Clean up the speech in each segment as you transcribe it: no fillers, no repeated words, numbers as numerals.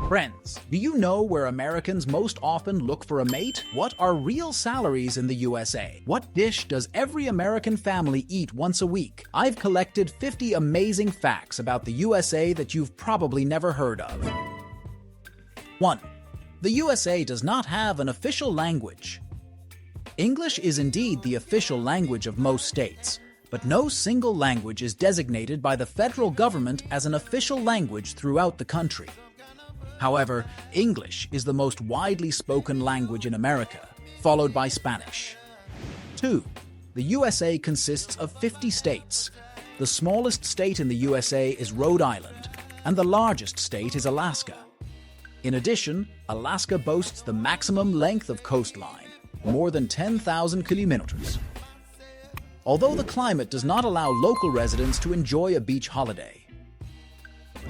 Friends, do you know where Americans most often look for a mate? What are real salaries in the USA? What dish does every American family eat once a week? I've collected 50 amazing facts about the USA that you've probably never heard of. 1. The USA does not have an official language. English is indeed the official language of most states, but no single language is designated by the federal government as an official language throughout the country. However, English is the most widely spoken language in America, followed by Spanish. 2. The USA consists of 50 states. The smallest state in the USA is Rhode Island, and the largest state is Alaska. In addition, Alaska boasts the maximum length of coastline, more than 10,000 kilometers. Although the climate does not allow local residents to enjoy a beach holiday.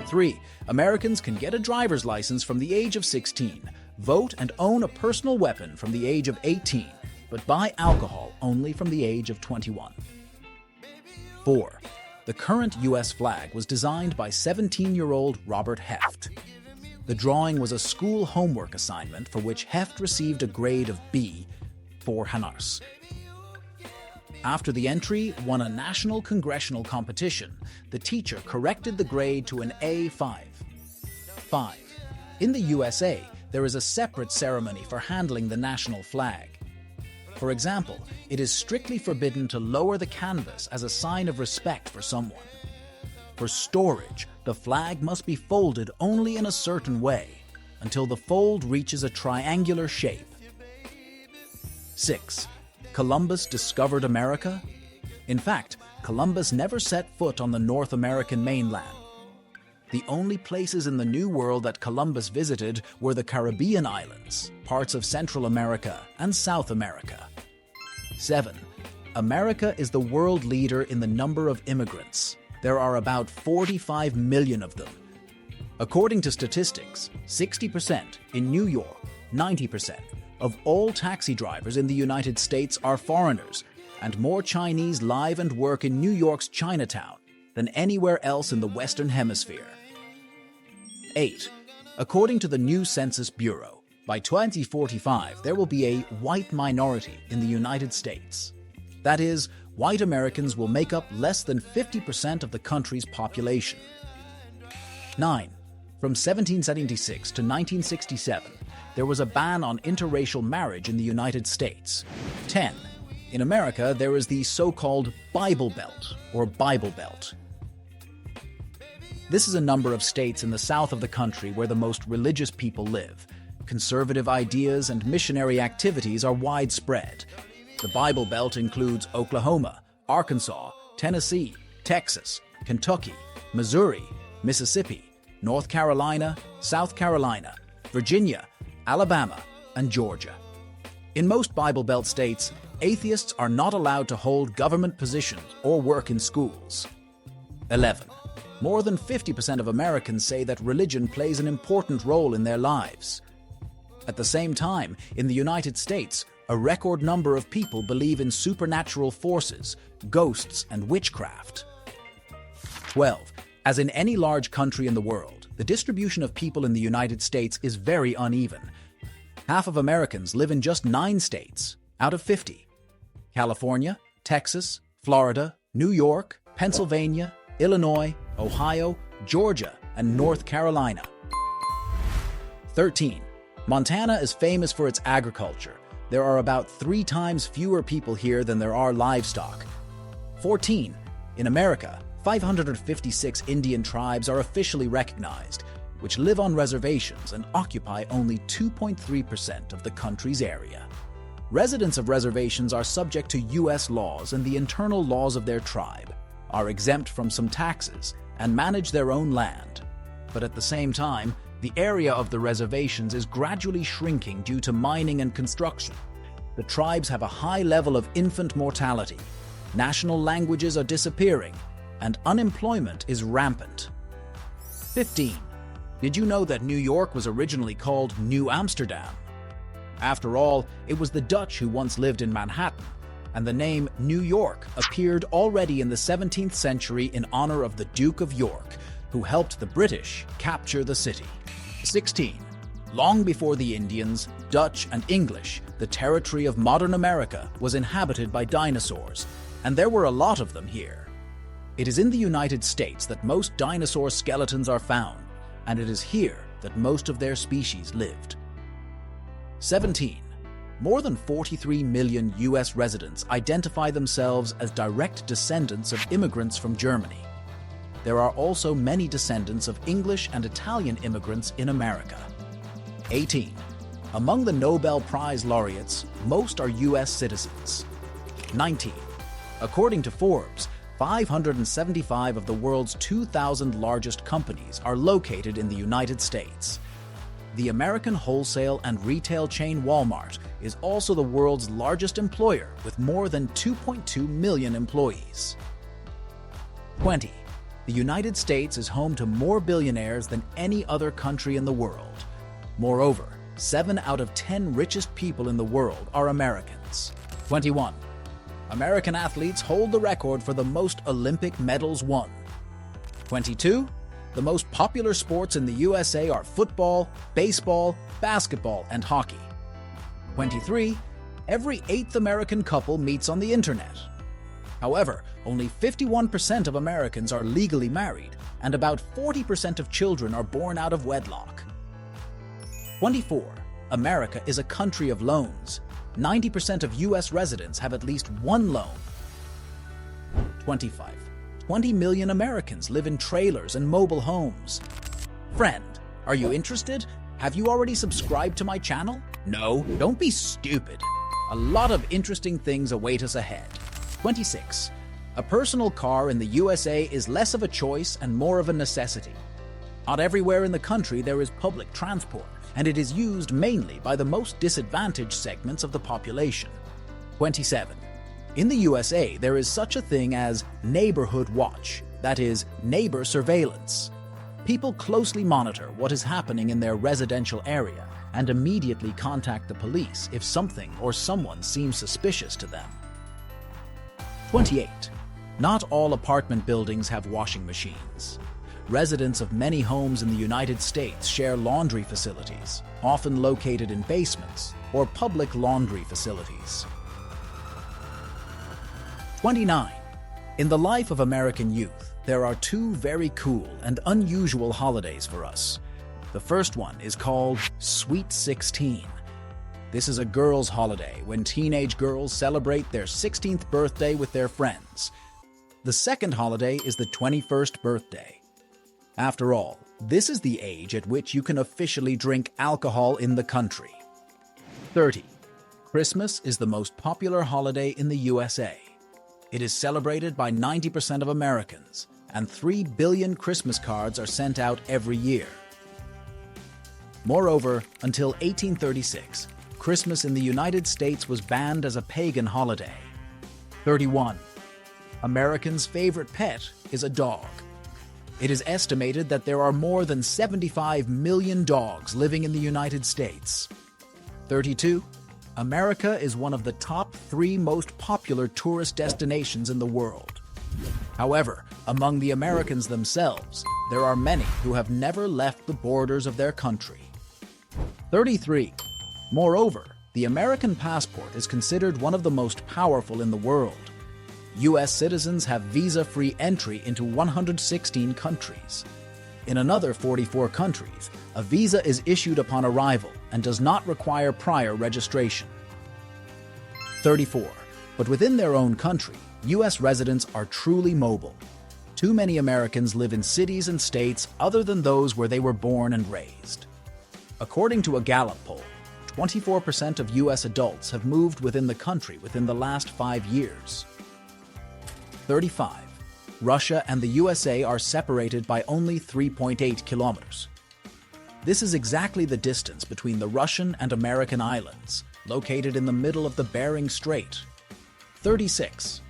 3. Americans can get a driver's license from the age of 16, vote and own a personal weapon from the age of 18, but buy alcohol only from the age of 21. 4. The current U.S. flag was designed by 17-year-old Robert Heft. The drawing was a school homework assignment for which Heft received a grade of B for honors. After the entry won a national congressional competition, the teacher corrected the grade to an A5. 5. In the USA, there is a separate ceremony for handling the national flag. For example, it is strictly forbidden to lower the canvas as a sign of respect for someone. For storage, the flag must be folded only in a certain way, until the fold reaches a triangular shape. 6. Columbus discovered America? In fact, Columbus never set foot on the North American mainland. The only places in the New World that Columbus visited were the Caribbean islands, parts of Central America, and South America. 7. America is the world leader in the number of immigrants. There are about 45 million of them. According to statistics, 60% in New York, 90% of all taxi drivers in the United States are foreigners, and more Chinese live and work in New York's Chinatown than anywhere else in the Western Hemisphere. 8. According to the new Census Bureau, by 2045 there will be a white minority in the United States. That is, white Americans will make up less than 50% of the country's population. 9. From 1776 to 1967, there was a ban on interracial marriage in the United States. 10. In America, there is the so-called Bible Belt, or Bible Belt. This is a number of states in the south of the country where the most religious people live. Conservative ideas and missionary activities are widespread. The Bible Belt includes Oklahoma, Arkansas, Tennessee, Texas, Kentucky, Missouri, Mississippi, North Carolina, South Carolina, Virginia, Alabama, and Georgia. In most Bible Belt states, atheists are not allowed to hold government positions or work in schools. 11. More than 50% of Americans say that religion plays an important role in their lives. At the same time, in the United States, a record number of people believe in supernatural forces, ghosts, and witchcraft. 12. As in any large country in the world, the distribution of people in the United States is very uneven. Half of Americans live in just 9 states out of 50. California, Texas, Florida, New York, Pennsylvania, Illinois, Ohio, Georgia, and North Carolina. 13. Montana is famous for its agriculture. There are about 3 times fewer people here than there are livestock. 14. In America, 556 Indian tribes are officially recognized, which live on reservations and occupy only 2.3% of the country's area. Residents of reservations are subject to U.S. laws and the internal laws of their tribe, are exempt from some taxes, and manage their own land. But at the same time, the area of the reservations is gradually shrinking due to mining and construction. The tribes have a high level of infant mortality, national languages are disappearing, and unemployment is rampant. 15. Did you know that New York was originally called New Amsterdam? After all, it was the Dutch who once lived in Manhattan, and the name New York appeared already in the 17th century in honor of the Duke of York, who helped the British capture the city. 16. Long before the Indians, Dutch, and English, the territory of modern America was inhabited by dinosaurs, and there were a lot of them here. It is in the United States that most dinosaur skeletons are found, and it is here that most of their species lived. 17. More than 43 million U.S. residents identify themselves as direct descendants of immigrants from Germany. There are also many descendants of English and Italian immigrants in America. 18. Among the Nobel Prize laureates, most are U.S. citizens. 19. According to Forbes, 575 of the world's 2,000 largest companies are located in the United States. The American wholesale and retail chain Walmart is also the world's largest employer with more than 2.2 million employees. 20. The United States is home to more billionaires than any other country in the world. Moreover, 7 out of 10 richest people in the world are Americans. 21. American athletes hold the record for the most Olympic medals won. 22. The most popular sports in the USA are football, baseball, basketball, and hockey. 23. Every 8th American couple meets on the internet. However, only 51% of Americans are legally married, and about 40% of children are born out of wedlock. 24. America is a country of loans. 90% of U.S. residents have at least one loan. 25. 20 million Americans live in trailers and mobile homes. Friend, are you interested? Have you already subscribed to my channel? No, don't be stupid. A lot of interesting things await us ahead. 26. A personal car in the USA is less of a choice and more of a necessity. Not everywhere in the country there is public transport, and it is used mainly by the most disadvantaged segments of the population. 27. In the USA, there is such a thing as neighborhood watch, that is, neighbor surveillance. People closely monitor what is happening in their residential area and immediately contact the police if something or someone seems suspicious to them. 28. Not all apartment buildings have washing machines. Residents of many homes in the United States share laundry facilities, often located in basements or public laundry facilities. 29. In the life of American youth, there are 2 very cool and unusual holidays for us. The first one is called Sweet 16. This is a girls' holiday when teenage girls celebrate their 16th birthday with their friends. The second holiday is the 21st birthday. After all, this is the age at which you can officially drink alcohol in the country. 30. Christmas is the most popular holiday in the USA. It is celebrated by 90% of Americans, and 3 billion Christmas cards are sent out every year. Moreover, until 1836, Christmas in the United States was banned as a pagan holiday. 31. Americans' favorite pet is a dog. It is estimated that there are more than 75 million dogs living in the United States. 32. America is one of the top 3 most popular tourist destinations in the world. However, among the Americans themselves, there are many who have never left the borders of their country. 33. Moreover, the American passport is considered one of the most powerful in the world. U.S. citizens have visa-free entry into 116 countries. In another 44 countries, a visa is issued upon arrival and does not require prior registration. 34. But within their own country, U.S. residents are truly mobile. Too many Americans live in cities and states other than those where they were born and raised. According to a Gallup poll, 24% of U.S. adults have moved within the country within the last 5 years. 35. Russia and the USA are separated by only 3.8 kilometers. This is exactly the distance between the Russian and American islands, located in the middle of the Bering Strait. 36.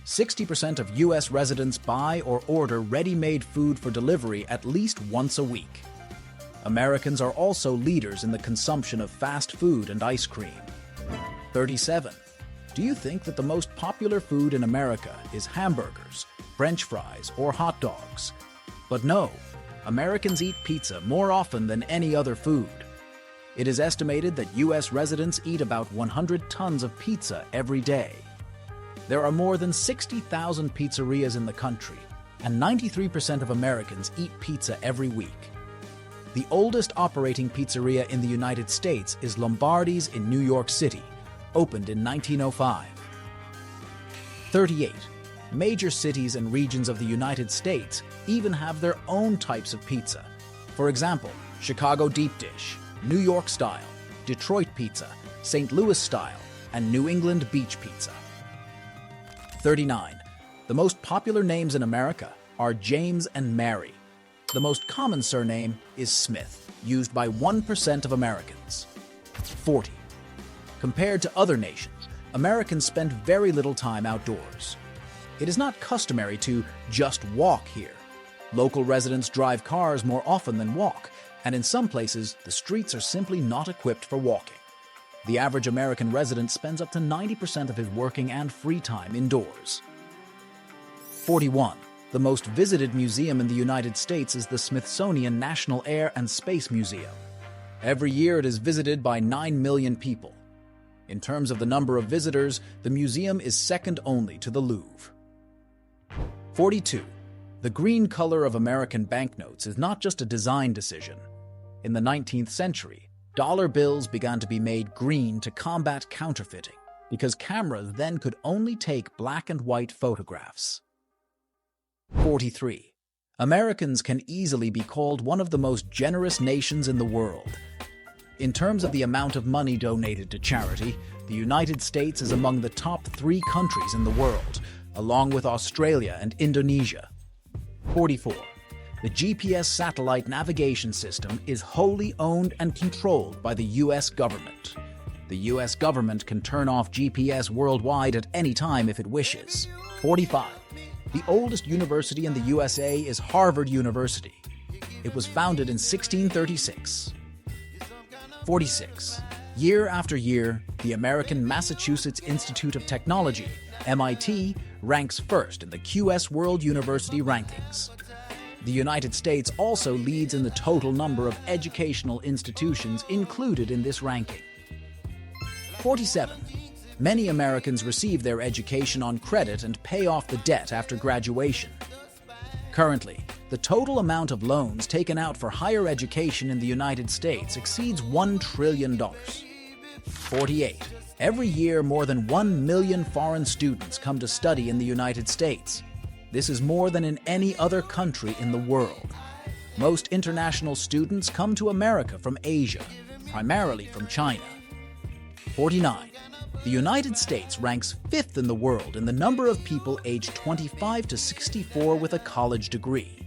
60% of U.S. residents buy or order ready-made food for delivery at least once a week. Americans are also leaders in the consumption of fast food and ice cream. 37. Do you think that the most popular food in America is hamburgers, French fries, or hot dogs? But no, Americans eat pizza more often than any other food. It is estimated that U.S. residents eat about 100 tons of pizza every day. There are more than 60,000 pizzerias in the country, and 93% of Americans eat pizza every week. The oldest operating pizzeria in the United States is Lombardi's in New York City, opened in 1905. 38. Major cities and regions of the United States even have their own types of pizza. For example, Chicago deep dish, New York style, Detroit pizza, St. Louis style, and New England beach pizza. 39. The most popular names in America are James and Mary. The most common surname is Smith, used by 1% of Americans. 40. Compared to other nations, Americans spend very little time outdoors. It is not customary to just walk here. Local residents drive cars more often than walk, and in some places, the streets are simply not equipped for walking. The average American resident spends up to 90% of his working and free time indoors. 41. The most visited museum in the United States is the Smithsonian National Air and Space Museum. Every year it is visited by 9 million people. In terms of the number of visitors, the museum is second only to the Louvre. 42. The green color of American banknotes is not just a design decision. In the 19th century, dollar bills began to be made green to combat counterfeiting, because cameras then could only take black and white photographs. 43. Americans can easily be called one of the most generous nations in the world. In terms of the amount of money donated to charity, the United States is among the top 3 countries in the world, along with Australia and Indonesia. 44. The GPS satellite navigation system is wholly owned and controlled by the U.S. government. The U.S. government can turn off GPS worldwide at any time if it wishes. 45. The oldest university in the USA is Harvard University. It was founded in 1636. 46. Year after year, the American Massachusetts Institute of Technology, MIT, ranks first in the QS World University Rankings. The United States also leads in the total number of educational institutions included in this ranking. 47. Many Americans receive their education on credit and pay off the debt after graduation. Currently, the total amount of loans taken out for higher education in the United States exceeds $1 trillion. 48. Every year, more than 1 million foreign students come to study in the United States. This is more than in any other country in the world. Most international students come to America from Asia, primarily from China. 49. The United States ranks 5th in the world in the number of people aged 25 to 64 with a college degree.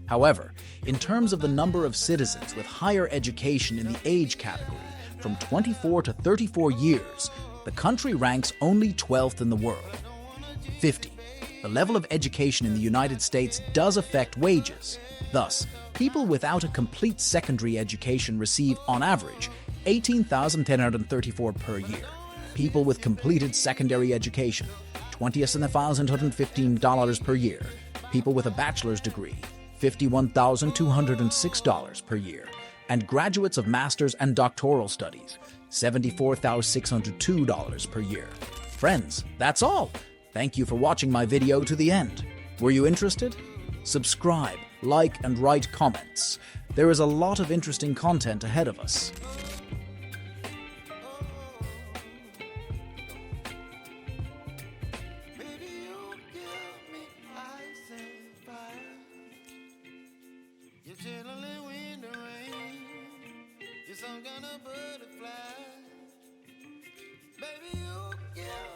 However, in terms of the number of citizens with higher education in the age category, from 24 to 34 years, the country ranks only 12th in the world. 50. The level of education in the United States does affect wages. Thus, people without a complete secondary education receive, on average, $18,1034 per year. People with completed secondary education, $20,115 per year. People with a bachelor's degree, $51,206 per year. And graduates of master's and doctoral studies, $74,602 per year. Friends, that's all. Thank you for watching my video to the end. Were you interested? Subscribe, like, and write comments. There is a lot of interesting content ahead of us. Some kind of butterfly. Baby, you give